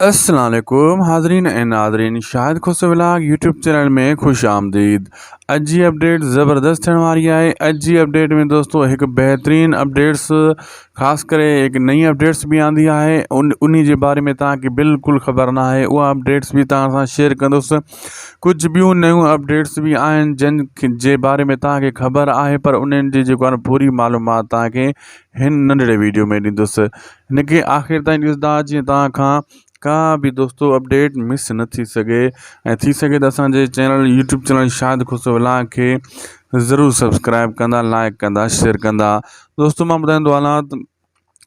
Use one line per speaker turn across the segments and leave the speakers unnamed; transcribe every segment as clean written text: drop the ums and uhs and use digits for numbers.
अस्सलाम वालेकुम हाज़रीन ऐं नाज़रीन, शाहिद खुशविलाग यूट्यूब चैनल में खुश आमदीद। अॼु जी अपडेट ज़बरदस्त थियण वारी आहे। अॼु जी अपडेट में दोस्तों हिकु बहितरीन अपडेट्स, ख़ासि करे हिकु नई अपडेट्स भी आंदी आहे। उन्ही जे बारे में तव्हांखे बिल्कुलु ख़बर न आहे। उहा अपडेट्स भी तव्हां सां शेयर कंदुसि। कुझु ॿियूं नयूं अपडेट्स भी आहिनि जिन जे बारे में तव्हांखे ख़बर आहे, पर उन्हनि जी जेको आहे पूरी मालूमात तव्हांखे हिन नंढड़े वीडियो में ॾींदुसि। हिनखे आख़िर ताईं ॾिसंदा जीअं तव्हां खां का भी दोस्तों अपडेट मिस न थी सके। ऐं थी सके तो असांजे चैनल यूट्यूब चैनल शाहिद खुशविलाग के ज़रूर सब्सक्राइब कंदा, लाइक कंदा, शेयर कंदा। दोस्तों मां ॿुधाईंदो हलां त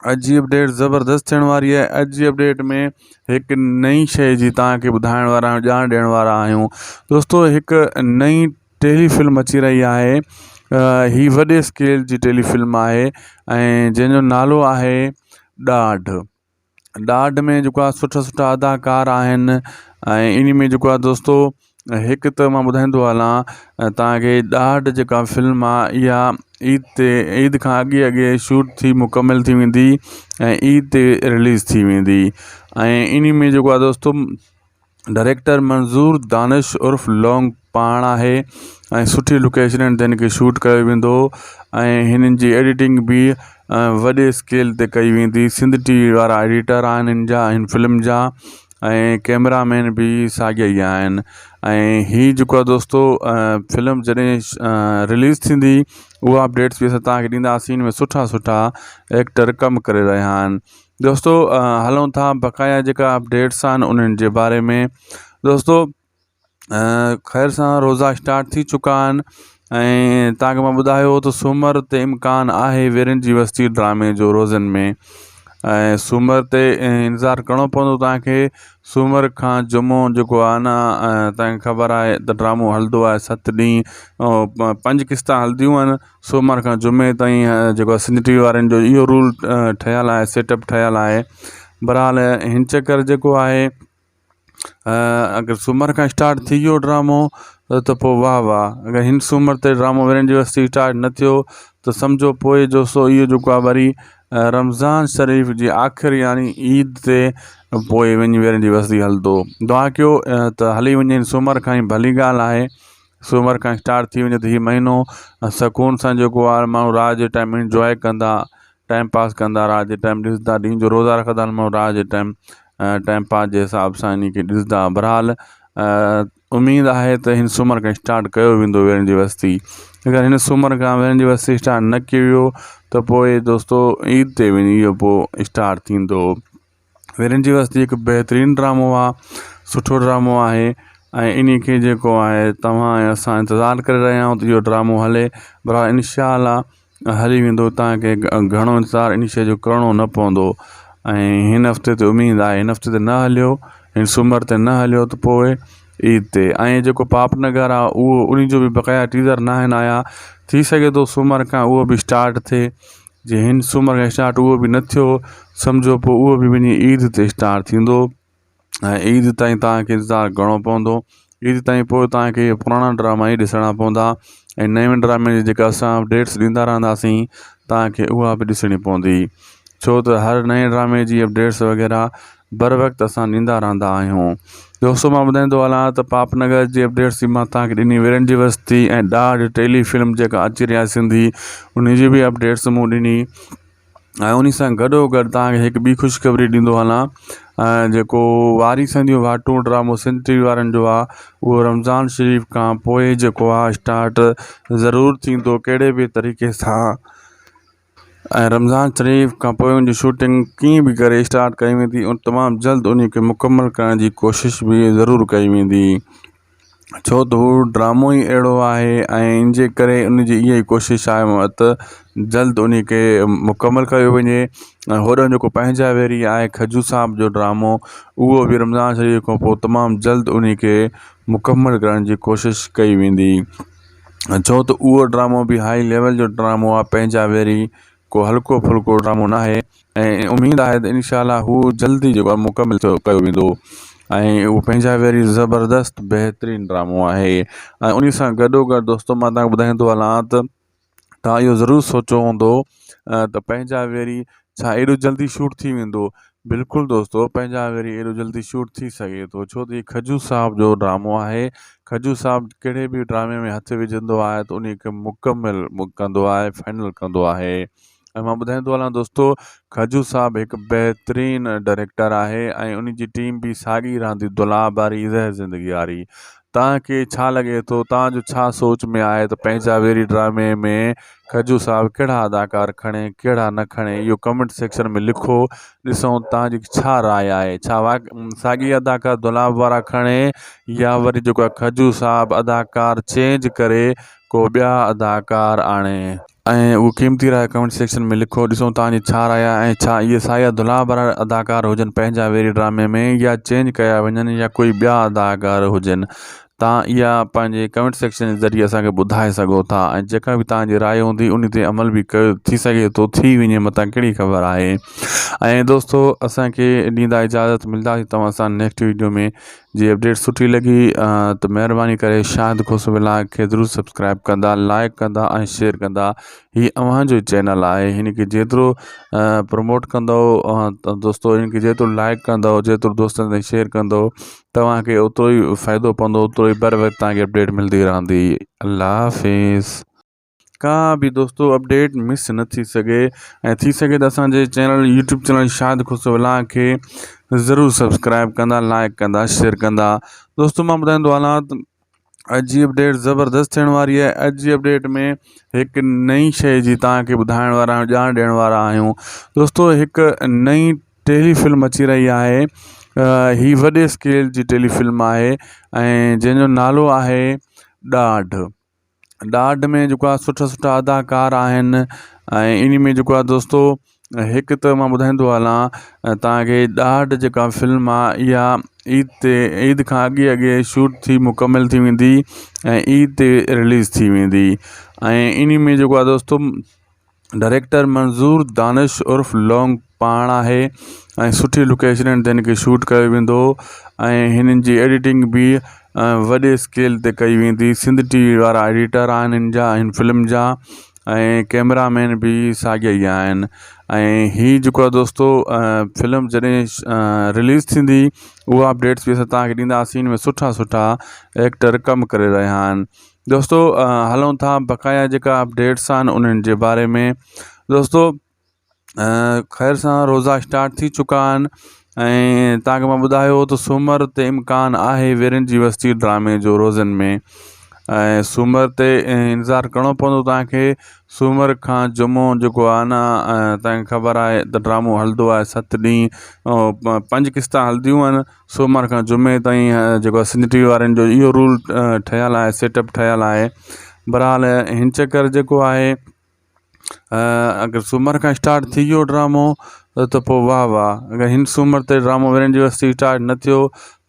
अॼु जी अपडेट ज़बरदस्त थियण वारी आहे। अॼु जी अपडेट में हिकु नई शइ जी तव्हांखे ॿुधाइण वारा आहियूं, ॼाण ॾियण वारा आहियूं। दोस्तों हिकु नई टेलीफिल्म अची रही आहे। ही वॾे स्केल जी टेलीफिल्म आहे ऐं जंहिंजो नालो आहे ॾाढ। ॾाढ में जेको आहे सुठा सुठा अदाकार आहिनि ऐं इन में जेको आहे दोस्तों हिकु त मां ॿुधाईंदो हलां तव्हांखे, ॾाढ जेका फिल्म आहे इहा ईद खां अॻे अॻे शूट थी मुकमल थी वेंदी ऐं ईद ते रिलीज़ थी वेंदी। ऐं इन में जेको आहे दोस्तों डायरेक्टर मंज़ूर दानिश उर्फ़ लौंग पाण आहे ऐं सुठी लोकेशन ते हिनखे शूट कयो वेंदो ऐं हिननि जी एडिटिंग भी वॾे स्केल ते कई वेंदी। सिंध टीवी वारा एडिटर आहिनि हिन फिल्म जा ऐं कैमरामैन भी साॻिया ई आहिनि। ऐं हीअ जेको आहे दोस्तों फिल्म जॾहिं रिलीज़ थींदी उहा अपडेट्स भी असां तव्हांखे ॾींदासीं। इन में सुठा सुठा एक्टर कमु करे रहिया आहिनि। दोस्तों हलूं था बक़ाया जेका अपडेट्स आहिनि उन्हनि जे बारे में। दोस्तों ख़ैर सां रोज़ा स्टार्ट थी चुका आहिनि ऐं तव्हांखे मां ॿुधायो त सूमर ते इम्कान आहे वीरन जी बस्ती ड्रामे जो रोज़नि में। ऐं सूमर ते इंतज़ारु करिणो पवंदो तव्हांखे। सूमर खां जुमो जेको आहे न तव्हांखे ख़बर आहे त ड्रामो हलंदो आहे 7 ॾींहं, 5 क़िस्तां हलंदियूं आहिनि सूमर खां जुमे ताईं। जेको आहे सिंध टीवी वारनि जो इहो रूल ठहियलु आहे, सेटअप ठहियलु आहे। बहरहाल हिन चकर जेको आहे अगरि सूमर खां स्टार्ट थी वियो ड्रामो त पोइ वाह वाह। अगरि हिन सूमर ते ड्रामो वीरन जी बस्ती स्टार्ट न थियो त सम्झो पोइ जो इहो जेको आहे वरी रमज़ान शरीफ़ जी आख़िर यानी ईद ते पोइ वञी वीरन जी बस्ती हलंदो। दुआ कयो त हली वञे सूमर खां ई, भली ॻाल्हि आहे। सूमर खां स्टार्ट थी वञे त हीउ महीनो सुकून सां जेको आहे माण्हू राति जे टाइम इंजॉय कंदा, टाइम पास कंदा, राति जे टाइम ॾिसंदा। ॾींहं जो रोज़ा रखंदा आहिनि माण्हू, राति जे टाइम पास जे हिसाब सां इन खे ॾिसंदा। बहरहाल उमेदु आहे त हिन सूमर खां स्टार्ट कयो वेंदो वीरन जी बस्ती। अगरि हिन सूमर खां वीरन जी बस्ती स्टार्ट न कयो वियो त पोइ दोस्तों ईद ते वञी इहो पोइ स्टार्ट थींदो। वीरन जी बस्ती हिकु बहितरीनु ड्रामो आहे, सुठो ड्रामो आहे ऐं इन खे जेको आहे तव्हां ऐं असां इंतज़ारु करे रहिया आहियूं त इहो ड्रामो हले। बहरहाल इंशाअल्लाह हली वेंदो। तव्हांखे घणो इंतज़ारु इन शइ जो करिणो न पवंदो। ऐं हिन हफ़्ते ते उमेदु आहे, हिन हफ़्ते ते न हलियो, हिन सूमर ते न हलियो त पोइ ईद ते। ऐं जेको पापनगर आहे उहो उन जो बि बक़ाया टीज़र न आहिनि आया। थी सघे थो सूमर खां उहो बि स्टार्ट थिए। जे हिन सूमर खां स्टार्ट उहो बि न थियो सम्झो पोइ उहो बि वञी ईद ते स्टार्ट थींदो ऐं ईद ताईं तव्हांखे इंतज़ारु करिणो पवंदो। ईद ताईं पोइ तव्हांखे पुराणा ड्रामा ई ॾिसणा पवंदा ऐं नएं ड्रामे जी जेका असां अपडेट्स ॾींदा रहंदासीं तव्हांखे उहा बि ॾिसणी पवंदी। छो त हर नए ड्रामे जी अपडेट्स वग़ैरह बर वक़्तु असां ॾींदा रहंदा आहियूं। दोस्तों मां ॿुधाईंदो हलां त पापनगर जी अपडेट्स बि मां तव्हांखे ॾिनी, वीरन जी बस्ती ऐं ॾाढ टेलीफिल्म जेका अची रही आहे सिंधी उन जी बि अपडेट्स मूं ॾिनी। ऐं उन सां गॾोगॾु तव्हांखे हिकु ॿी ख़ुशख़बरी ॾींदो हलां। जेको वारी संदियूं वाटूं ड्रामो सिंध टीवी वारनि जो आहे उहो रमज़ान शरीफ़ खां पोइ जेको आहे स्टार्ट ज़रूरु थींदो, कहिड़े बि तरीक़े सां। ऐं रमज़ान शरीफ़ खां पोइ उनजी शूटिंग कीअं बि करे स्टार्ट कई वेंदी, तमामु जल्द उन खे मुकमल करण जी कोशिशि बि ज़रूरु कई वेंदी। छो त हू ड्रामो ई अहिड़ो आहे ऐं इन जे करे उनजी इहा ई कोशिशि आहे त जल्द उन खे मुकमल कयो वञे। ऐं होॾो जेको पंहिंजा वेरी आहे खजू साहब जो ड्रामो उहो बि रमज़ान शरीफ़ खां पोइ तमामु जल्द उन खे मुकमल करण जी कोशिशि कई वेंदी। छो त उहो ड्रामो बि हाई लेवल जो ड्रामो आहे, पंहिंजा वेरी को हल्को फुल्को ड्रामो न आहे। ऐं उमेदु आहे त इनशाला हू जल्दी जेको आहे मुकमल कयो वेंदो ऐं उहो पंहिंजा वेरी ज़बरदस्त बहितरीनु ड्रामो आहे। ऐं उन सां गॾोगॾु दोस्तों मां तव्हांखे ॿुधाईंदो हलां त तव्हां इहो ज़रूरु सोचियो हूंदो त पंहिंजा वेरी छा एॾो जल्दी शूट थी वेंदो। बिल्कुलु दोस्तो, पंहिंजा वरी एॾो जल्दी शूट थी सघे थो छो त हीउ खजू साहब जो ड्रामो आहे। खजू साहब कहिड़े बि ड्रामे में हथु विझंदो आहे त उन खे मुकमिल कंदो आहे, फाइनल कंदो आहे। ऐं मां ॿुधाईंदो हलां दोस्तो, खजू साहब हिकु बहितरीन डायरेक्टर आहे ऐं उन जी टीम बि साॻी रहंदी दुलाब वारी ज़हर ज़िंदगी वारी। तव्हांखे छा लॻे थो, तव्हांजो छा सोच में आहे त पंहिंजा वेरी ड्रामे में खजू साहब कहिड़ा अदाकार खणे कहिड़ा न खणे, इहो कमेंट सेक्शन में लिखो। ॾिसूं तव्हांजी छा राय आहे, छा साॻी अदाकार दुलाब वारा खणे या वरी जेको आहे खजू साहब अदाकार चेंज करे को ॿिया अदाकार आणे। ऐं उहो क़ीमती राय कमेंट सेक्शन में लिखो। ॾिसूं तव्हांजी छा राय आहे ऐं छा इहे साॻिया दुलाब वारा अदाकार हुजनि पंहिंजा वेरी ड्रामे में या चेंज कया वञनि या कोई ॿिया अदाकार हुजनि। तव्हां इहा पंहिंजे कमेंट सेक्शन जे ज़रिए असांखे ॿुधाए सघो था ऐं जेका बि तव्हांजी राय हूंदी उन ते अमल बि कयो थी सघे थो, थी वञे, मतां कहिड़ी ख़बर आहे। ऐं दोस्तो असांखे ॾींदा इजाज़त, मिलंदासीं तव्हां सां नेक्स्ट वीडियो में। जी अपडेट सुठी लॻी त महिरबानी करे शाहिद खुश व्लॉग खे ज़रूरु सब्सक्राइब कंदा, लाइक कंदा ऐं शेयर कंदा। हीअ अव्हांजो चैनल आहे, हिन खे जेतिरो प्रमोट कंदो त दोस्तो, हिन खे जेतिरो लाइक कंदो, जेतिरो दोस्तनि ताईं शेयर कंदो, तव्हांखे ओतिरो ई फ़ाइदो पवंदो, ओतिरो ई बर वक़्तु तव्हांखे अपडेट मिलंदी रहंदी। अल्लाह हाफ़िज़। का बि दोस्तो अपडेट मिस न थी सघे ऐं थी सघे त असांजे चैनल यूट्यूब चैनल शाहिद खुश व्लॉग खे ज़रूरु सब्सक्राइब कंदा, लाइक कंदा, शेयर कंदा। दोस्तो मां ॿुधाईंदो हलां त अॼु जी अपडेट ज़बरदस्त थियण वारी आहे। अॼु जी अपडेट में हिकु नई शइ जी तव्हांखे ॿुधाइण वारा आहियूं, ॼाण ॾियण वारा आहियूं। दोस्तो हिकु नई टेलीफिल्म अची रही आहे। हीअ वॾे स्केल जी टेलीफिल्म आहे ऐं जंहिंजो नालो आहे ॾाढ। ॾाढ में जेको आहे सुठा सुठा अदाकार आहिनि ऐं इन में जेको आहे दोस्तो हिकु त मां ॿुधाईंदो हलां तव्हांखे, ॾाढ जेका फिल्म आहे इहा ईद खां अॻे अॻे शूट थी मुकमिल थी वेंदी ऐं ईद ते रिलीज़ थी वेंदी। ऐं इन में जेको आहे दोस्तो डायरेक्टर मंज़ूर दानिश उर्फ़ लौंग पाण आहे ऐं सुठी लोकेशननि ते हिन खे शूट कयो वेंदो ऐं हिननि जी एडिटिंग बि वॾे स्केल ते कई वेंदी। सिंध टीवी वारा एडिटर आहिनि हिन जा, हिन फिल्म जा, ऐं कैमरामैन बि साॻिया ई आहिनि। ऐं हीअ जेको आहे दोस्तो फिल्म जॾहिं रिलीज़ थींदी उहा अपडेट्स बि असां तव्हांखे ॾींदासीं। हिन में सुठा सुठा एक्टर कमु करे रहिया आहिनि। दोस्तो हलूं था बक़ाया जेका अपडेट्स आहिनि उन्हनि जे बारे में। दोस्तो ख़ैर सां रोज़ा स्टार्ट थी चुका आहिनि ऐं तव्हांखे मां ॿुधायो त सूमर ते इम्कान आहे वीरन जी बस्ती ड्रामे जो रोज़नि में। ऐं सूमर ते इंतज़ारु करिणो पवंदो तव्हांखे। सूमर खां जुमो जेको आहे न तव्हांखे ख़बर आहे त ड्रामो हलंदो आहे 7 ॾींहं, 5 क़िस्तां हलंदियूं आहिनि सूमर खां जुमे ताईं। जेको आहे सिंध टी वी वारनि जो इहो रूल ठहियलु आहे, सेटअप ठहियलु आहे। बहरहाल हिन चकर जेको आहे अगरि सूमर खां स्टार्ट थी वियो ड्रामो त पोइ वाह वाह। अगरि हिन सूमर ते ड्रामो वीरन जी बस्ती स्टार्ट न थियो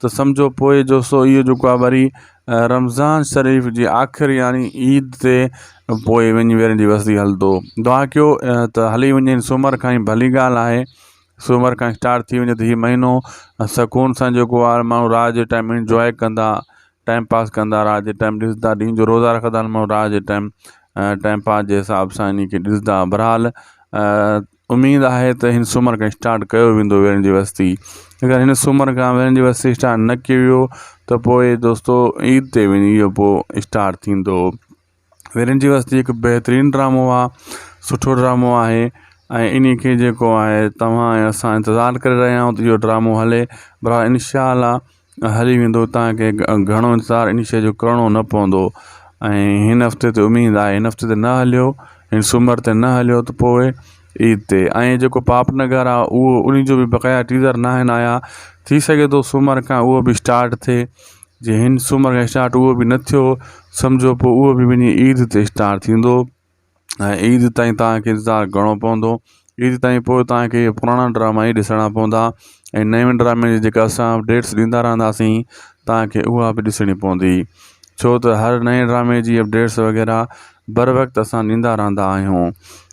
त सम्झो पोइ जो सो इहो जेको आहे वरी रमज़ान शरीफ़ जी आख़िर यानी ईद ते पोइ वञी वीरन जी बस्ती हलंदो। दुआ कयो त हली वञे सूमर खां ई, भली ॻाल्हि आहे। सूमर खां स्टार्ट थी वञे त हीउ महीनो सुकून सां जेको आहे माण्हू रात जे टाइम इंजॉय कंदा, टाइम पास कंदा, रात जे टाइम ॾिसंदा। ॾींहं जो रोज़ा रखंदा आहिनि माण्हू, रात जे टाइम पास जे हिसाब सां इन खे ॾिसंदा। बहरहाल उमेदु आहे त हिन सूमर खां स्टार्ट कयो वेंदो वीरन जी बस्ती। अगरि हिन सूमर खां वीरन जी बस्ती स्टार्ट न कयो वियो त पोइ दोस्तो ईद ते वञी इहो पोइ स्टार्ट थींदो। वीरन जी बस्ती हिकु बहितरीनु ड्रामो आहे, सुठो ड्रामो आहे ऐं इन खे जेको आहे तव्हां ऐं असां इंतज़ारु करे रहिया आहियूं त इहो ड्रामो हले। बहरहाल इंशाअल्लाह हली वेंदो। तव्हांखे घणो इंतज़ारु इन शइ जो करिणो न पवंदो। ऐं हिन हफ़्ते ते उमेदु आहे, हिन हफ़्ते ते न हलियो, हिन सूमर ते न हलियो त पोइ ईद ते। ऐं जेको पापनगर आहे उहो उन जो बि बक़ाया टीज़र न आहिनि आया। थी सघे थो सूमर खां उहो बि स्टार्ट थिए। जे हिन सूमर खां स्टार्ट उहो बि न थियो सम्झो पोइ उहो बि वञी ईद ते स्टार्ट थींदो ऐं ईद ताईं तव्हांखे इंतज़ारु करिणो पवंदो। ईद ताईं पोइ तव्हांखे पुराणा ड्रामा ई ॾिसणा पवंदा ऐं नए ड्रामे जी जेका असां अपडेट्स ॾींदा रहंदासीं तव्हांखे उहा बि ॾिसणी पवंदी। छो त हर नए ड्रामे जी अपडेट्स वग़ैरह बर वक़्तु असां ॾींदा रहंदा आहियूं।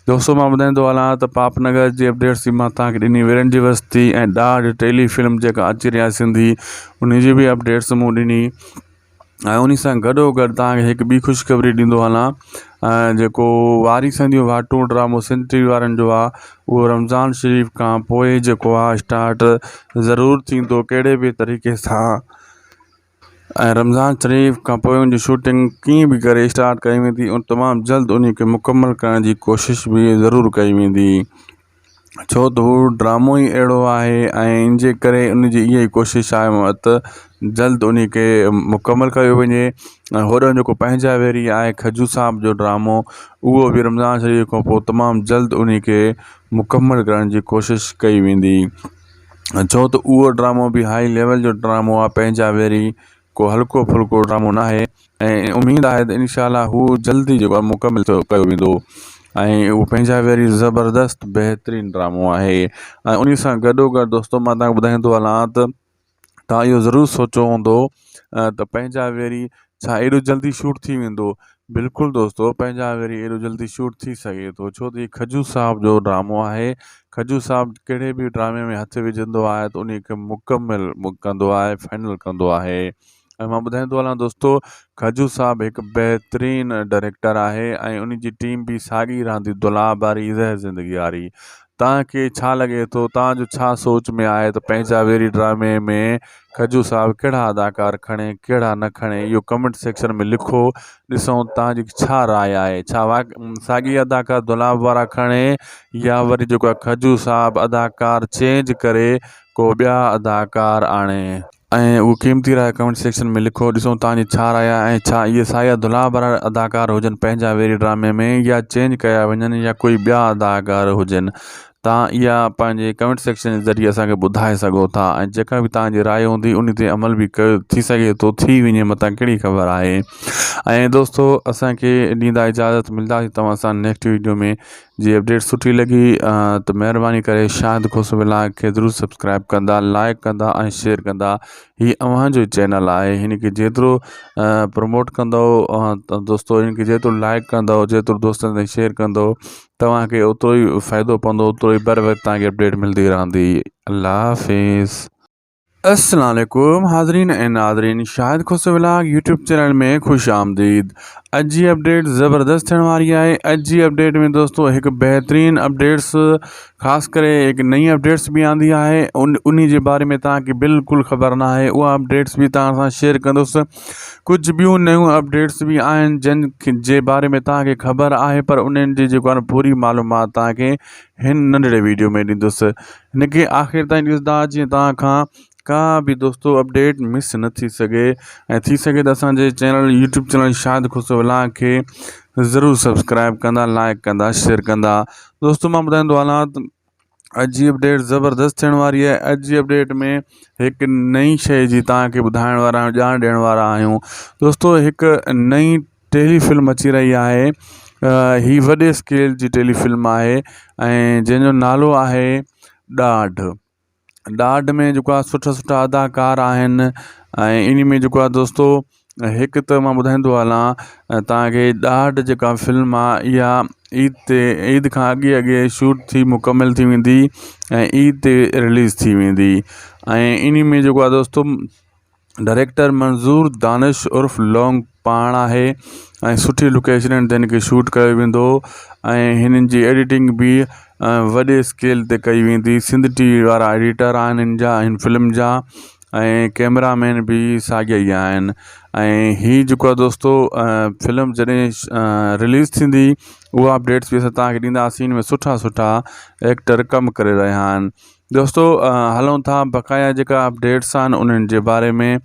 दोस्तो मां ॿुधाईंदो हलां त पापनगर जी अपडेट्स मां तव्हांखे ॾिनी, वीरन जी बस्ती ऐं ॾाढ टेलीफिल्म जेका अची रही आहे सिंधी उन जी बि अपडेट्स मूं ॾिनी। उन सां गॾोगॾु तव्हांखे हिकु ॿी ख़ुशख़बरी ॾींदो हलां। जेको वारी संदियूं वाटूं ड्रामो सिंध टीवी वारनि जो आहे उहो रमज़ान शरीफ़ खां पोइ जेको आहे स्टार्ट ज़रूरु थींदो कहिड़े बि तरीक़े सां। रमज़ान शरीफ़ खां पोइ उनजी शूटिंग कीअं बि करे स्टार्ट कई वेंदी ऐं तमामु जल्द उन खे मुकमल करण जी कोशिशि बि ज़रूरु कई वेंदी, छो त हू ड्रामो ई अहिड़ो आहे ऐं इन जे करे उनजी इहा ई कोशिशि आहे त जल्द उन खे मुकमल कयो वञे। होॾो जेको पंहिंजा वेरी आहे खजू साहब जो ड्रामो उहो बि रमज़ान शरीफ़ खां पोइ तमामु जल्द उन खे मुकमल करण जी कोशिशि कई वेंदी, छो त उहो ड्रामो बि हाई लेवल जो ड्रामो आहे। पंहिंजा वेरी को हल्को फुल्को ड्रामो न आहे ऐं उमेदु आहे त इनशाला हू जल्दी जेको आहे मुकमल कयो वेंदो ऐं उहो पंहिंजा वेरी ज़बरदस्त बहितरीनु ड्रामो आहे। ऐं उन सां गॾोगॾु दोस्तो मां तव्हांखे ॿुधाईंदो हलां त तव्हां इहो ज़रूरु सोचियो हूंदो त पंहिंजा वेरी छा एॾो जल्दी शूट थी वेंदो। बिल्कुलु दोस्तो, पंहिंजा वेरी एॾो जल्दी शूट थी सघे थो, छो त हीउ खजू साहब जो ड्रामो आहे। खजू साहब कहिड़े बि ड्रामे में हथु विझंदो आहे त उन खे मुकमल कंदो आहे, फाइनल कंदो आहे। ऐं मां ॿुधाईंदो हलां दोस्तो, खजू साहब हिकु बहितरीनु डायरेक्टर आहे ऐं उन जी टीम बि साॻी रहंदी दुलाब वारी ज़हर ज़िंदगी वारी। तव्हांखे छा लॻे थो, तव्हांजो छा सोच में आहे त पंहिंजा वेरी ड्रामे में खजू साहब कहिड़ा अदाकार खणे कहिड़ा न खणे, इहो कमेंट सेक्शन में लिखो। ॾिसूं तव्हांजी छा राय आहे, छा साॻी अदाकार दुलाब वारा खणे या वरी जेको आहे खजू साहब अदाकार चेंज करे को ॿिया अदाकार आणे, ऐं उहो क़ीमती राय कमेंट सेक्शन में लिखो। ॾिसूं तव्हांजी छा राय आहे ऐं छा इहे साया दुलाब वारा अदाकार हुजनि पंहिंजा वेरी ड्रामे में या चेंज कया वञनि या कोई ॿिया अदाकार हुजनि। तव्हां इहा पंहिंजे कमेंट सेक्शन जे ज़रिए असांखे ॿुधाए सघो था ऐं जेका बि तव्हांजी राय हूंदी उन ते अमल बि कयो थी सघे थो, थी वञे मथां कहिड़ी ख़बर आहे। ऐं दोस्तो असांखे ॾींदा इजाज़त, मिलंदासीं तव्हां सां नेक्स्ट वीडियो में। जी अपडेट सुठी लॻी त महिरबानी करे शाहिद खुशबू व्लॉग खे ज़रूरु सब्सक्राइब कंदा, लाइक कंदा ऐं शेयर कंदा। हीअ अव्हांजो चैनल आहे, हिन खे जेतिरो प्रमोट कंदो त दोस्तो, हिन खे जेतिरो लाइक कंदो, जेतिरो दोस्तनि ताईं शेयर कंदो, तव्हांखे ओतिरो ई फ़ाइदो पवंदो, ओतिरो ई बर वक़्तु तव्हांखे अपडेट मिलंदी रहंदी। अल्लाह हाफ़िज़। अस्सलाम वालेकुम हाज़रीन ऐं नाज़रीन, शाहिद खुशबू व्लॉग यूट्यूब चैनल में ख़ुशि आमदीद। अॼु जी अपडेट ज़बरदस्त थियण वारी आहे। अॼु जी अपडेट में दोस्तो हिकु बहितरीनु अपडेट्स, ख़ासि करे हिकु नई अपडेट्स बि आंदी आहे, उन जे बारे में तव्हांखे बिल्कुलु ख़बर न आहे। उहा अपडेट्स बि तव्हां सां शेयर कंदुसि। कुझु ॿियूं नयूं अपडेट्स बि आहिनि जिन जे बारे में तव्हांखे ख़बर आहे, पर उन्हनि जी जेको आहे पूरी मालूमात तव्हांखे हिन नंढड़े वीडियो में ॾींदुसि। हिन खे आख़िर ताईं ॾिसंदा जीअं तव्हां खां का बि दोस्तो अपडेट मिस न थी सघे ऐं थी सघे त असांजे चैनल यूट्यूब चैनल शाहिद खुशबू व्लॉग खे ज़रूरु सब्सक्राइब कंदा, लाइक कंदा, शेयर कंदा। दोस्तो मां ॿुधाईंदो हलां त अॼु जी अपडेट ज़बरदस्त थियण वारी आहे। अॼु जी अपडेट में हिकु नई शइ जी तव्हांखे ॿुधाइण वारा आहियूं, ॼाण ॾियण वारा आहियूं। दोस्तो हिकु नई टेलीफिल्म अची रही आहे। ही वॾे स्केल जी टेलीफिल्म आहे ऐं जंहिंजो नालो आहे ॾाढ। ॾाढ में जेको आहे सुठा सुठा अदाकार आहिनि ऐं इन में जेको आहे दोस्तो हिकु त मां ॿुधाईंदो हलां तव्हांखे, ॾाढ जेका फिल्म आहे इहा ईद खां अॻे अॻे शूट थी मुकमल थी वेंदी ऐं ईद ते रिलीज़ थी वेंदी। ऐं इन में जेको आहे दोस्तो डायरेक्टर मंज़ूर दानिश उर्फ़ लौंग पाण आहे ऐं सुठी लोकेशननि ते हिन खे शूट कयो वेंदो ऐं हिननि जी एडिटिंग बि वॾे स्केल ते कई वेंदी। सिंध टीवी वारा एडिटर आहिनि हिन फिल्म जा ऐं कैमरामैन बि साॻिया ई आहिनि। ऐं हीअ जेको आहे दोस्तो फिल्म जॾहिं रिलीज़ थींदी उहा अपडेट्स बि असां तव्हांखे ॾींदासीं। में सुठा सुठा एक्टर कमु करे रहिया आहिनि। दोस्तो हलूं था बक़ाया जेका अपडेट्स आहिनि उन्हनि जे बारे में।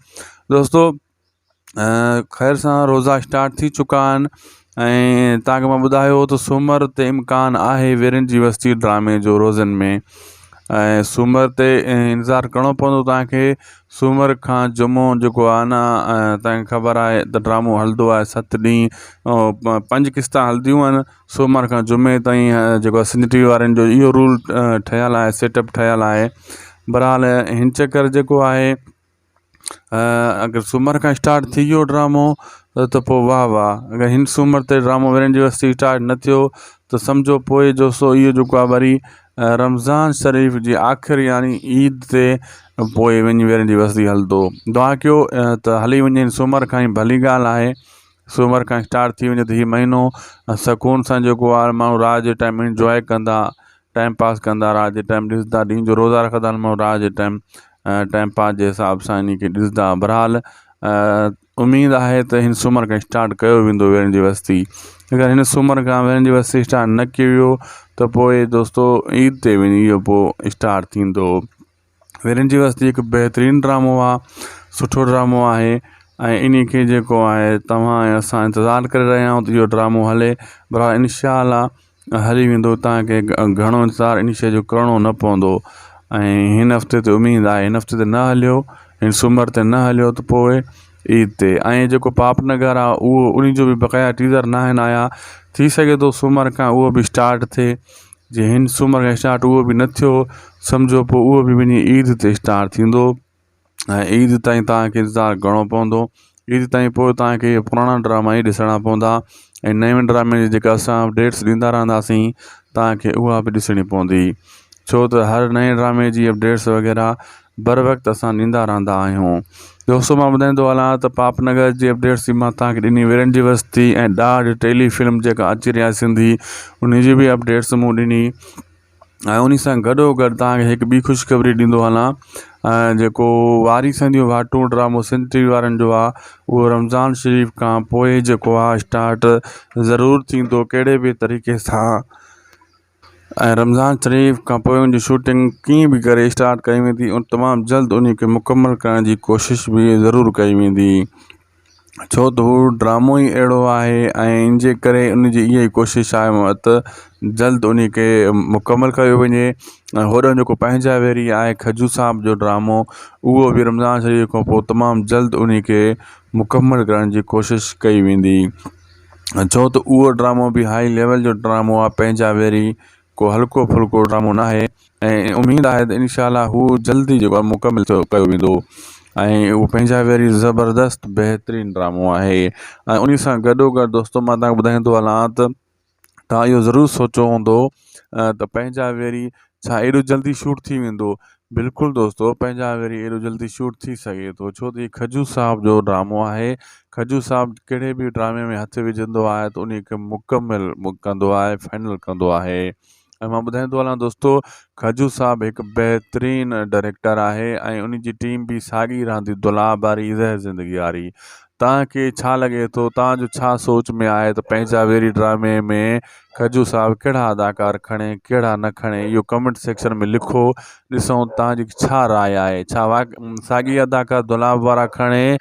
दोस्तो ख़ैर सां रोज़ा स्टार्ट थी चुका आहिनि ऐं तव्हांखे मां ॿुधायो त सूमर ते इम्कान आहे वीरन जी वस्ती ड्रामे जो रोज़नि में। ऐं सूमर ते इंतज़ारु करिणो पवंदो तव्हांखे। सूमर खां जुमो जेको आहे न तव्हांखे ख़बर आहे त ड्रामो हलंदो आहे 7 ॾींहं, 5 क़िस्तां हलंदियूं आहिनि सूमर खां जुमे ताईं। जेको आहे सिंध टीवी वारनि जो इहो रूल ठहियलु आहे, सेटअप ठहियलु आहे। बहरहाल हिन चकर जेको आहे अगरि सूमर खां स्टार्ट थी वियो ड्रामो त पोइ वाह वाह। अगरि हिन सूमर ते ड्रामो वीरन जी वस्ती स्टार्ट न थियो त सम्झो पोइ जो सो इहो जेको आहे वरी रमज़ान शरीफ़ जी आख़िर यानी ईद ते पोइ वञी वेरनि जी वस्ती हलंदो। दुआ कयो त हली वञे सूमर खां ई भली ॻाल्हि आहे। सूमर खां स्टार्ट थी वञे त हीउ महीनो सुकून सां जेको आहे माण्हू राति जे टाइम इंजॉय कंदा, टाइम पास कंदा, राति जे टाइम ॾिसंदा, ॾींहं जो रोज़ा रखंदा आहिनि माण्हू, राति जे टाइम पास जे हिसाब सां इन खे ॾिसंदा। बहरहाल उमेदु आहे त हिन सूमर खां स्टार्ट कयो वेंदो वेरनि जी वस्ती। अगरि हिन सूमर खां वेरनि जी वस्ती स्टार्ट न कयो वियो त पोइ दोस्तो ईद ते वञी इहो पोइ स्टार्ट थींदो। वेरनि जी वस्ती हिकु बहितरीनु ड्रामो आहे, सुठो ड्रामो आहे ऐं इन खे जेको आहे तव्हां ऐं असां इंतज़ारु करे रहिया आहियूं त इहो ड्रामो हले। बहरहाल इंशाअल्लाह हली वेंदो, तव्हांखे घणो इंतज़ारु इन शइ जो करिणो न पवंदो। ऐं हिन हफ़्ते ते उमेदु आहे, हिन हफ़्ते ते न हलियो, हिन सूमर ते न हलियो त पोइ ईद ते। ऐं जेको पापनगर आहे उहो उन जो बि बक़ाया टीज़र न आहिनि आया, थी सघे थो सूमर खां उहो बि स्टार्ट थिए। जे हिन सूमर खां स्टार्ट उहो बि न थियो सम्झो पोइ उहो बि वञी ईद ते स्टार्ट थींदो। ऐं ईद ताईं तव्हांखे इंतज़ारु करिणो पवंदो। ईद ताईं पोइ तव्हांखे इहे पुराणा ड्रामा ई ॾिसणा पवंदा ऐं नएं ड्रामे जी जेका असां अपडेट्स ॾींदा रहंदासीं तव्हांखे उहा बि ॾिसणी पवंदी, छो त हर नए ड्रामे जी अपडेट्स वग़ैरह बर वक़्तु असां ॾींदा रहंदा आहियूं। दोस्तो मां ॿुधाईंदो हलां त पापनगर जी अपडेट्स बि मां तव्हांखे ॾिनी, वेरनि जी वस्ती ऐं ॾाढ टेलीफिल्म जेका अची रही आहे सिंधी उन जी बि अपडेट्स मूं ॾिनी। ऐं उन सां गॾोगॾु तव्हांखे हिकु ॿी ख़ुशख़बरी ॾींदो हलां। जेको वारी संदियूं वाटूं ड्रामो सिंध टी वी वारनि जो आहे उहो रमज़ान शरीफ़ खां पोइ जेको आहे स्टार्ट ज़रूरु थींदो, कहिड़े बि तरीक़े सां। ऐं रमज़ान शरीफ़ खां पोइ उनजी शूटिंग कीअं बि करे स्टार्ट कई वेंदी, तमामु जल्द उन खे मुकमल करण जी कोशिशि बि ज़रूरु कई वेंदी, छो त हू ड्रामो ई अहिड़ो आहे। ऐं इन जे करे उनजी इहा ई कोशिशि आहे त जल्द उन खे मुकमल कयो वञे। ऐं होॾो जेको पंहिंजा वेरी आहे खजू साहब जो ड्रामो, उहो बि रमज़ान शरीफ़ खां पोइ तमामु जल्द उन खे मुकमल करण जी कोशिशि कई वेंदी, छो त उहो ड्रामो बि हाई लेवल जो ड्रामो आहे, पंहिंजा वेरी को हल्को फुल्को ड्रामो न आहे। ऐं उमेदु आहे त इंशाअल्लाह हू जल्दी जेको आहे मुकमल कयो वेंदो। ऐं उहो पंहिंजा वेरी ज़बरदस्तु बहितरीनु ड्रामो आहे। ऐं उन सां गॾोगॾु दोस्तो मां तव्हांखे ॿुधाईंदो हलां त तव्हां इहो ज़रूरु सोचियो हूंदो त पंहिंजा वेरी छा एॾो जल्दी शूट थी वेंदो। बिल्कुलु दोस्तो, पंहिंजा वेरी एॾो जल्दी शूट थी सघे थो, छो त हीउ खजू साहब जो ड्रामो आहे। खजू साहब कहिड़े बि ड्रामे में हथु विझंदो आहे त उन खे मुकमल कंदो आहे, फाइनल कंदो आहे। ऐं मां ॿुधाईंदो हलां दोस्तो, खजू साहब हिकु बहितरीनु डायरेक्टर आहे ऐं उन जी टीम बि साॻी रहंदी, दुलाब वारी ज़हर ज़िंदगी वारी। तव्हांखे छा लॻे थो, तव्हांजो छा सोच में आहे त पंहिंजा वेरी ड्रामे में खजू साहब कहिड़ा अदाकार खणे, कहिड़ा न खणे, इहो कमेंट सेक्शन में लिखो, ॾिसूं तव्हांजी छा राय आहे। छा साॻी अदाकार दुलाब वारा खणे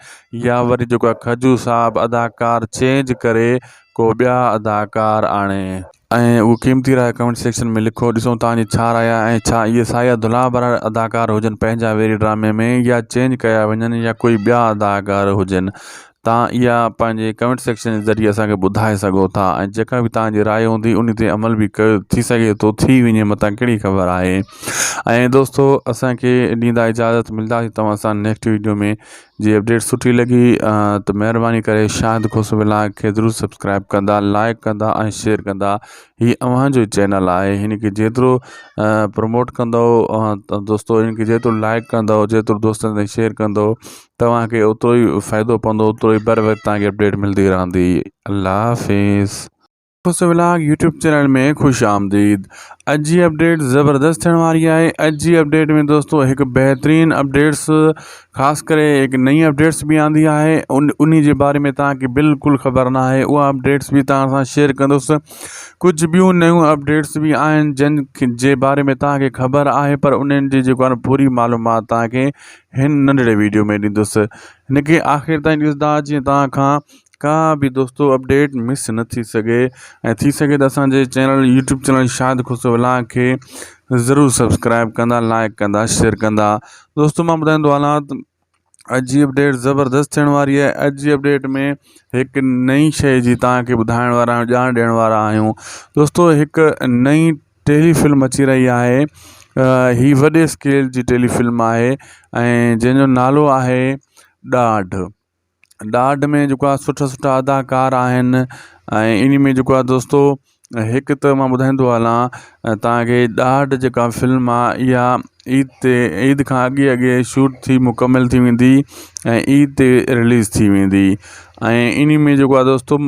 या वरी जेको आहे खजू साहब अदाकार चेंज करे को ॿिया अदाकार आणे। ऐं उहो क़ीमती राय कमेंट सेक्शन में लिखो, ॾिसूं तव्हांजी छा राय आहे। ऐं छा इहे साॻिया दुलाब वारा अदाकार हुजनि पंहिंजा वेरी ड्रामे में या चेंज कया वञनि या कोई ॿिया अदाकार हुजनि, तव्हां इहा पंहिंजे कमेंट सेक्शन जे ज़रिए असांखे ॿुधाए सघो था। ऐं जेका बि तव्हांजी राय हूंदी उन ते अमल बि कयो, थी सघे थो थी वञे, मतां कहिड़ी ख़बर आहे। ऐं दोस्तो असांखे ॾींदा इजाज़त, मिलंदासीं तव्हां सां नेक्स्ट वीडियो में। जी अपडेट सुठी लॻी त महिरबानी करे शाहिद खुश व्लॉग खे ज़रूरु सब्सक्राइब कंदा, लाइक कंदा ऐं शेयर कंदा। हीअ अव्हांजो चैनल आहे, हिन खे जेतिरो प्रमोट कंदो दोस्तो, हिन खे जेतिरो लाइक कंदो, जेतिरो दोस्तनि ताईं शेयर कंदो, तव्हांखे ओतिरो ई फ़ाइदो पवंदो, ओतिरो ई बर वक़्तु तव्हांखे अपडेट मिलंदी रहंदी। अल्लाह हाफ़िज़। खुश व्लॉग यूट्यूब चैनल में खुश आमदीद। अॼु जी अपडेट ज़बरदस्त थियण वारी आहे। अॼु जी अपडेट में दोस्तो हिकु बहितरीनु अपडेट्स, ख़ासि करे हिकु नई अपडेट्स बि आंदी आहे, उन जे बारे में तव्हांखे बिल्कुलु ख़बर न आहे। उहा अपडेट्स बि तव्हां सां शेयर कंदुसि। कुझु ॿियूं नयूं अपडेट्स बि आहिनि जिन जे बारे में तव्हांखे ख़बर आहे, पर उन्हनि जी जेको आहे पूरी मालूमात तव्हांखे हिन नंढड़े वीडियो में ॾींदुसि। हिन खे आख़िर ताईं ॾिसंदा जीअं तव्हां खां का बि दोस्तो अपडेट मिस न थी सघे। ऐं थी सघे त असांजे चैनल यूट्यूब चैनल शाहिद खुश व्लॉग खे ज़रूरु सब्सक्राइब कंदा, लाइक कंदा, शेयर कंदा। दोस्तो मां ॿुधाईंदो हलां त अॼु जी अपडेट ज़बरदस्त थियण वारी आहे। अॼु जी अपडेट में हिकु नई शइ जी तव्हांखे ॿुधाइण वारा आहियूं, ॼाण ॾियण वारा आहियूं। दोस्तो हिकु नई टेलीफिल्म अची रही आहे, ही वॾे स्केल जी टेलीफिल्म आहे ऐं जंहिंजो नालो आहे ॾाढ। ॾाढ में जेको आहे सुठा सुठा अदाकार आहिनि ऐं इन में जेको आहे दोस्तो हिकु त मां ॿुधाईंदो हलां तव्हांखे ॾाढ जेका फिल्म आहे इहा ईद खां अॻे शूट थी मुकमल थी वेंदी ऐं ईद ते रिलीज़ थी वेंदी। ऐं इन में जेको आहे दोस्तो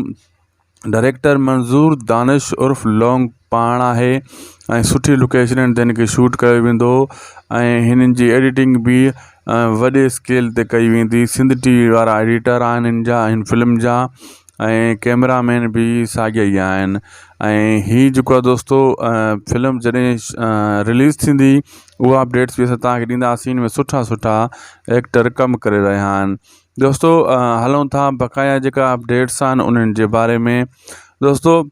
डायरेक्टर मंज़ूर दानिश उर्फ़ लौंग पाण आहे ऐं सुठी लोकेशननि ते हिन खे शूट कयो वेंदो ऐं हिननि जी एडिटिंग बि वॾे स्केल ते कई वेंदी। सिंध टीवी वारा एडिटर आहिनि हिन फिल्म जा ऐं कैमरामैन बि साॻिया ई आहिनि। ऐं हीअ जेको आहे दोस्तो फिल्म जॾहिं रिलीज़ थींदी उहा अपडेट्स बि असां तव्हांखे ॾींदासीं। हिन में सुठा एक्टर कमु करे रहिया आहिनि। दोस्तो हलूं था बक़ाया जेका अपडेट्स आहिनि उन्हनि जे बारे में। दोस्तो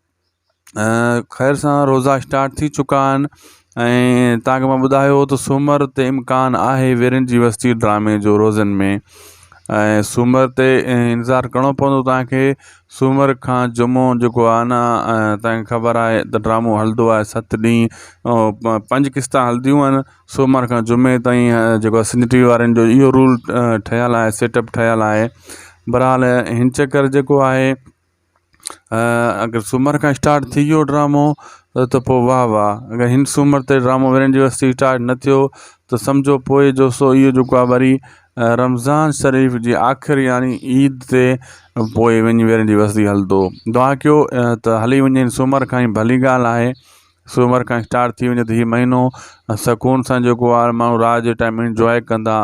ख़ैर सां रोज़ा स्टार्ट थी चुका आहिनि ऐं तव्हांखे मां ॿुधायो त सूमर ते इम्कानु आहे वीरनि जी बस्ती ड्रामे जो रोज़नि में। ऐं सूमर ते इंतज़ारु करिणो पवंदो तव्हांखे। सूमर खां जुमो जेको आहे न तव्हांखे ख़बर आहे त ड्रामो हलंदो आहे 7 ॾींहं 5 क़िस्तां हलंदियूं आहिनि सूमर खां जुमे ताईं। जेको आहे सिंध टी वी वारनि जो इहो रूल ठहियलु आहे, सेटअप ठहियलु आहे। बहरहाल हिन चकर जेको आहे अगरि सूमर खां स्टार्ट थी वियो ड्रामो त पोइ वाह। अगरि हिन सूमर ते ड्रामो वीरनि जी बस्ती स्टार्ट न थियो त सम्झो पोइ दोस्तो इहो जेको आहे वरी रमज़ान शरीफ़ जी आख़िर यानी ईद ते पोइ वञी वीरनि जी बस्ती हलंदो। दुआ कयो त हली वञे सूमर खां ई भली ॻाल्हि आहे। सूमर खां स्टार्ट थी वञे त हीउ महीनो सुकून सां जेको आहे माण्हू राति जे टाइम इंजॉय कंदा,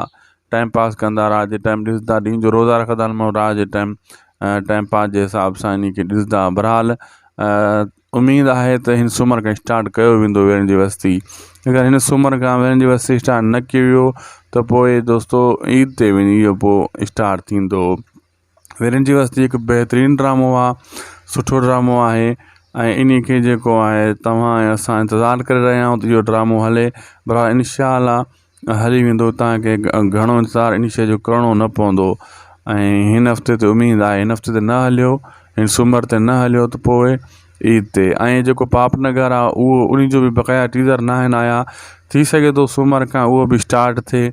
टाइम पास कंदा, राति जे टाइम ॾिसंदा। ॾींहं जो रोज़ा रखंदा आहिनि माण्हू, राति जे टाइम पास जे हिसाब सां इन खे ॾिसंदा। बहरहाल उमेदु आहे त हिन सूमर खां स्टार्ट कयो वेंदो वीरनि जी बस्ती। अगरि हिन सूमर खां वीरनि जी बस्ती स्टार्ट न कयो वियो त पोइ दोस्तो ईद ते वञी इहो पोइ स्टार्ट थींदो। वीरनि जी बस्ती हिकु बहितरीनु ड्रामो आहे, सुठो ड्रामो आहे ऐं इन खे जेको आहे तव्हां ऐं असां इंतज़ारु करे रहिया आहियूं त इहो ड्रामो हले। बहरहाल इंशाअल्लाह हली वेंदो। तव्हांखे घणो इंतज़ारु इन शइ जो करिणो न पवंदो। ऐं हिन हफ़्ते ते उमेदु आहे, हिन हफ़्ते ते न हलियो, हिन सूमर ते न हलियो त पोइ ईद ते। ऐं जेको पापनगर आहे उहो उन जो बि बक़ाया टीज़र न आहिनि आया। थी सघे थो सूमर खां उहो बि स्टार्ट थिए।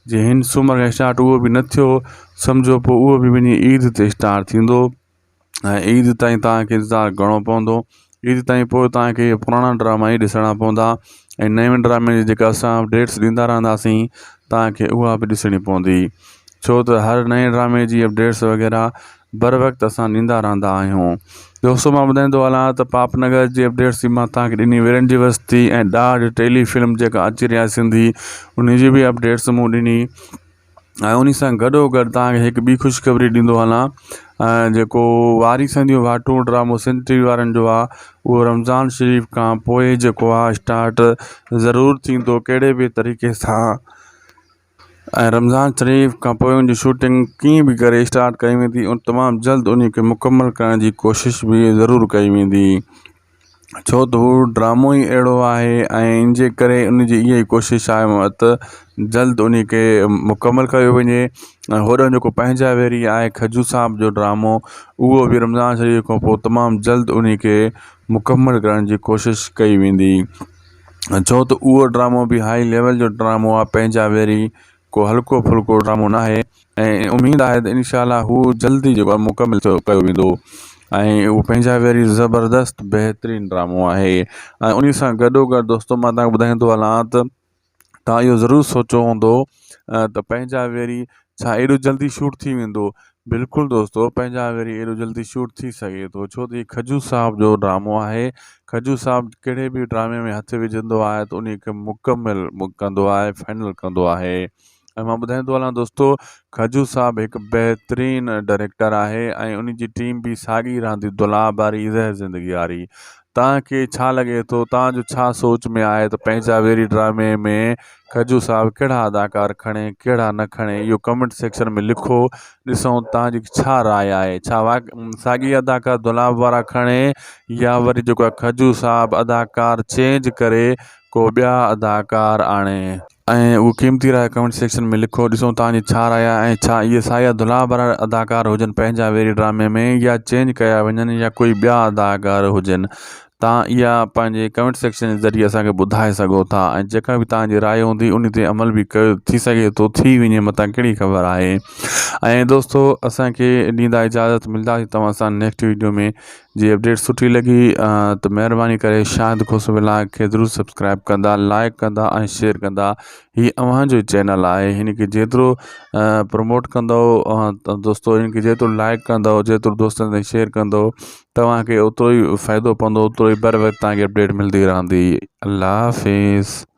जे हिन सूमर खां स्टार्ट उहो बि न थियो सम्झो पोइ उहो बि वञी ईद ते स्टार्ट थींदो ऐं ईद ताईं तव्हांखे इंतज़ारु करिणो पवंदो। ईद ताईं पोइ तव्हांखे पुराणा ड्रामा ई ॾिसणा पवंदा ऐं नए ड्रामे जी जेका असां अपडेट्स ॾींदा रहंदासीं तव्हांखे उहा बि ॾिसणी पवंदी। छो त हर नए ड्रामे जी अपडेट्स वग़ैरह बर वक़्तु असां ॾींदा रहंदा आहियूं। दोस्तो मां ॿुधाईंदो हलां त पापनगर जी अपडेट्स बि मां तव्हांखे ॾिनी, वीरनि जी बस्ती ऐं ॾाढ टेलीफिल्म जेका अची रहिया सिंधी उन जी बि अपडेट्स मूं ॾिनी। ऐं उन सां गॾोगॾु तव्हांखे हिकु ॿी ख़ुशख़बरी ॾींदो हलां। जेको वारी संदियूं भाटू ड्रामो सिंध टी वी वारनि जो आहे उहो रमज़ान शरीफ़ खां पोइ जेको आहे स्टार्ट ज़रूरु थींदो कहिड़े बि तरीक़े सां। ऐं रमज़ान शरीफ़ खां पोइ उनजी शूटिंग कीअं बि करे स्टार्ट कई वेंदी ऐं तमामु जल्द उन खे मुकमल करण जी कोशिशि बि ज़रूरु कई वेंदी। छो त हू ड्रामो ई अहिड़ो आहे ऐं इन जे करे उनजी इहा ई कोशिशि आहे त जल्द उन खे मुकमल कयो वञे। ऐं होॾो जेको पंहिंजा वेरी आहे खजू साहब जो ड्रामो उहो बि रमज़ान शरीफ़ खां पोइ तमामु जल्द उन खे मुकमल करण जी कोशिशि कई वेंदी। छो त उहो ड्रामो बि हाई लेवल जो ड्रामो आहे, पंहिंजा वेरी को हल्को फुल्को ड्रामो न आहे। ऐं उमेदु आहे त इंशाअल्लाह हू जल्दी जेको आहे मुकमल कयो वेंदो। ऐं उहो पंहिंजा वेरी ज़बरदस्तु बहितरीनु ड्रामो आहे। ऐं उन सां गॾोगॾु दोस्तो मां तव्हांखे ॿुधाईंदो हलां त तव्हां इहो ज़रूरु सोचियो हूंदो त पंहिंजा वेरी छा एॾो जल्दी शूट थी वेंदो। बिल्कुलु दोस्तो पंहिंजा वेरी एॾो जल्दी शूट थी सघे थो छो त हीउ खजू साहब जो ड्रामो आहे। खजू साहब कहिड़े बि ड्रामे में हथु विझंदो आहे त उन खे मुकमल कंदो आहे, फाइनल कंदो आहे। ऐं मां ॿुधाईंदो हलां दोस्तो खजू साहब हिकु बहितरीनु डायरेक्टर आहे ऐं उन जी टीम बि साॻी रहंदी दुलाब वारी ज़हर ज़िंदगी वारी। तव्हांखे छा लॻे थो, तव्हांजो छा सोच में आहे त पंहिंजा वेरी ड्रामे में खजू साहब कहिड़ा अदाकार खणे कहिड़ा न खणे, इहो कमेंट सेक्शन में लिखो। ॾिसूं तव्हांजी छा राय आहे, छा साॻी अदाकार दुलाब वारा खणे या वरी जेको आहे खजू साहब अदाकार चेंज करे को ॿिया अदाकार आणे। ऐं उहो क़ीमती राय कमेंट सेक्शन में लिखो। ॾिसूं तव्हांजी छा राय आहे ऐं छा इहे साॻिया दुलाब वारा अदाकार हुजनि पंहिंजा वेरी ड्रामे में या चेंज कया वञनि या कोई ॿिया अदाकार हुजनि। तव्हां इहा पंहिंजे कमेंट सेक्शन जे ज़रिए असांखे ॿुधाए सघो था ऐं जेका बि तव्हांजी राय हूंदी उन ते अमल बि कयो थी सघे थो थी वञे मथां कहिड़ी ख़बर आहे। ऐं दोस्तो असांखे ॾींदा इजाज़त मिलंदासीं तव्हां सां नेक्स्ट वीडियो में। जी अपडेट सुठी लॻी त महिरबानी करे शाहिद खुश व्लॉग खे ज़रूरु सब्सक्राइब कंदा, लाइक कंदा ऐं शेयर कंदा। हीअ अव्हांजो चैनल आहे, हिन खे जेतिरो प्रमोट कंदो त दोस्तो हिन खे जेतिरो लाइक कंदो, जेतिरो दोस्तनि ताईं शेयर कंदो, तव्हांखे ओतिरो ई फ़ाइदो पवंदो, ओतिरो ई बर वक़्तु तव्हांखे अपडेट मिलंदी रहंदी। अल्लाह हाफ़िज़।